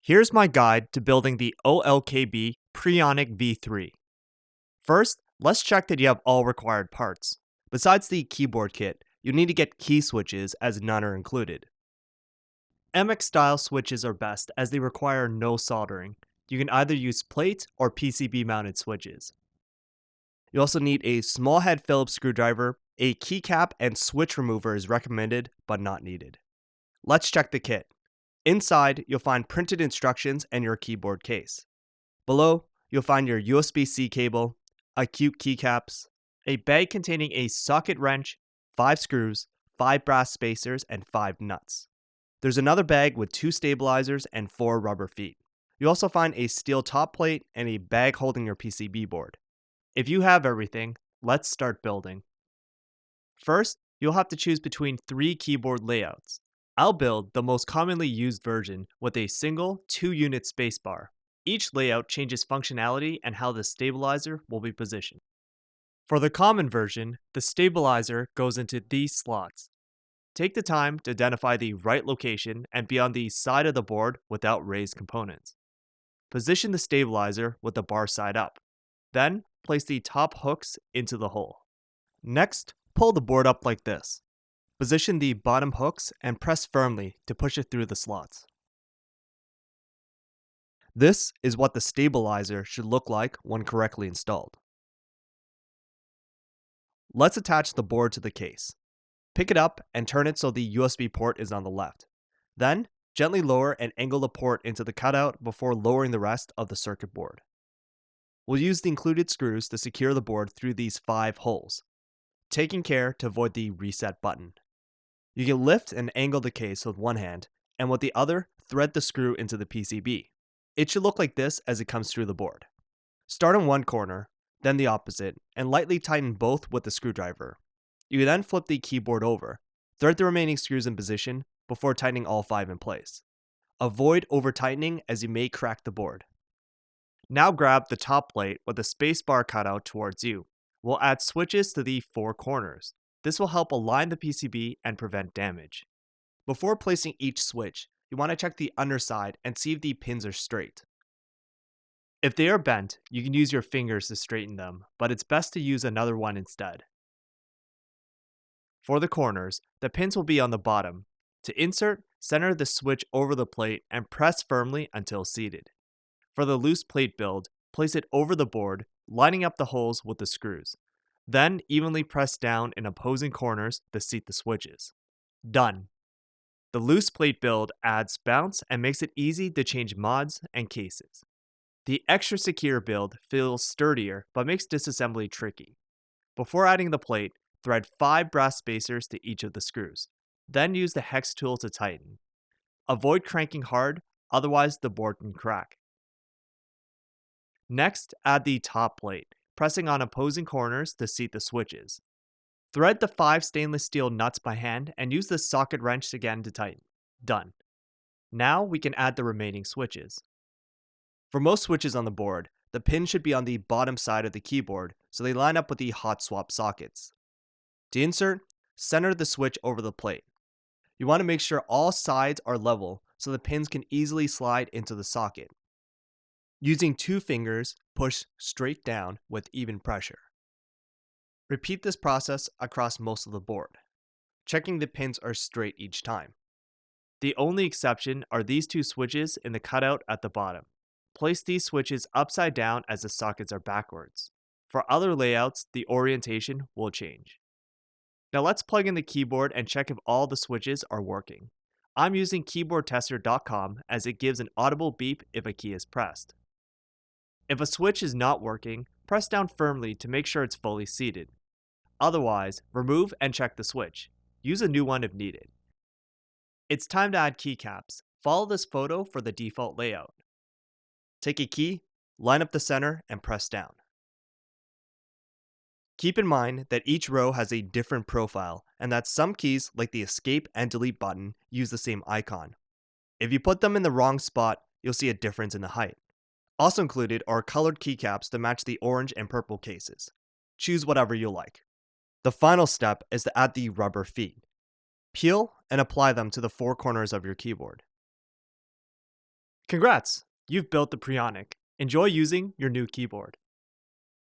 Here's my guide to building the OLKB Preonic V3. First, let's check that you have all required parts. Besides the keyboard kit, you'll need to get key switches as none are included. MX style switches are best as they require no soldering. You can either use plate or PCB mounted switches. You also need a small head Phillips screwdriver. A keycap and switch remover is recommended but not needed. Let's check the kit. Inside, you'll find printed instructions and your keyboard case. Below, you'll find your USB-C cable, acute keycaps, a bag containing a socket wrench, 5 screws, 5 brass spacers, and 5 nuts. There's another bag with 2 stabilizers and 4 rubber feet. You'll also find a steel top plate and a bag holding your PCB board. If you have everything, let's start building. First, you'll have to choose between 3 keyboard layouts. I'll build the most commonly used version with a single 2-unit spacebar. Each layout changes functionality and how the stabilizer will be positioned. For the common version, the stabilizer goes into these slots. Take the time to identify the right location and be on the side of the board without raised components. Position the stabilizer with the bar side up. Then, place the top hooks into the hole. Next, pull the board up like this. Position the bottom hooks and press firmly to push it through the slots. This is what the stabilizer should look like when correctly installed. Let's attach the board to the case. Pick it up and turn it so the USB port is on the left. Then, gently lower and angle the port into the cutout before lowering the rest of the circuit board. We'll use the included screws to secure the board through these 5 holes, taking care to avoid the reset button. You can lift and angle the case with one hand, and with the other, thread the screw into the PCB. It should look like this as it comes through the board. Start in one corner, then the opposite, and lightly tighten both with the screwdriver. You can then flip the keyboard over, thread the remaining screws in position before tightening all 5 in place. Avoid over-tightening as you may crack the board. Now grab the top plate with the spacebar cutout towards you. We'll add switches to the 4 corners. This will help align the PCB and prevent damage. Before placing each switch, you want to check the underside and see if the pins are straight. If they are bent, you can use your fingers to straighten them, but it's best to use another one instead. For the corners, the pins will be on the bottom. To insert, center the switch over the plate and press firmly until seated. For the loose plate build, place it over the board, lining up the holes with the screws. Then evenly press down in opposing corners to seat the switches. Done. The loose plate build adds bounce and makes it easy to change mods and cases. The extra secure build feels sturdier but makes disassembly tricky. Before adding the plate, thread 5 brass spacers to each of the screws. Then use the hex tool to tighten. Avoid cranking hard, otherwise the board can crack. Next, add the top plate, pressing on opposing corners to seat the switches. Thread the 5 stainless steel nuts by hand and use the socket wrench again to tighten. Done. Now we can add the remaining switches. For most switches on the board, the pin should be on the bottom side of the keyboard so they line up with the hot swap sockets. To insert, center the switch over the plate. You want to make sure all sides are level so the pins can easily slide into the socket. Using 2 fingers, push straight down with even pressure. Repeat this process across most of the board, checking the pins are straight each time. The only exception are these 2 switches in the cutout at the bottom. Place these switches upside down as the sockets are backwards. For other layouts, the orientation will change. Now let's plug in the keyboard and check if all the switches are working. I'm using keyboardtester.com as it gives an audible beep if a key is pressed. If a switch is not working, press down firmly to make sure it's fully seated. Otherwise, remove and check the switch. Use a new one if needed. It's time to add keycaps. Follow this photo for the default layout. Take a key, line up the center, and press down. Keep in mind that each row has a different profile and that some keys, like the escape and delete button, use the same icon. If you put them in the wrong spot, you'll see a difference in the height. Also included are colored keycaps to match the orange and purple cases. Choose whatever you like. The final step is to add the rubber feet. Peel and apply them to the 4 corners of your keyboard. Congrats! You've built the Preonic. Enjoy using your new keyboard.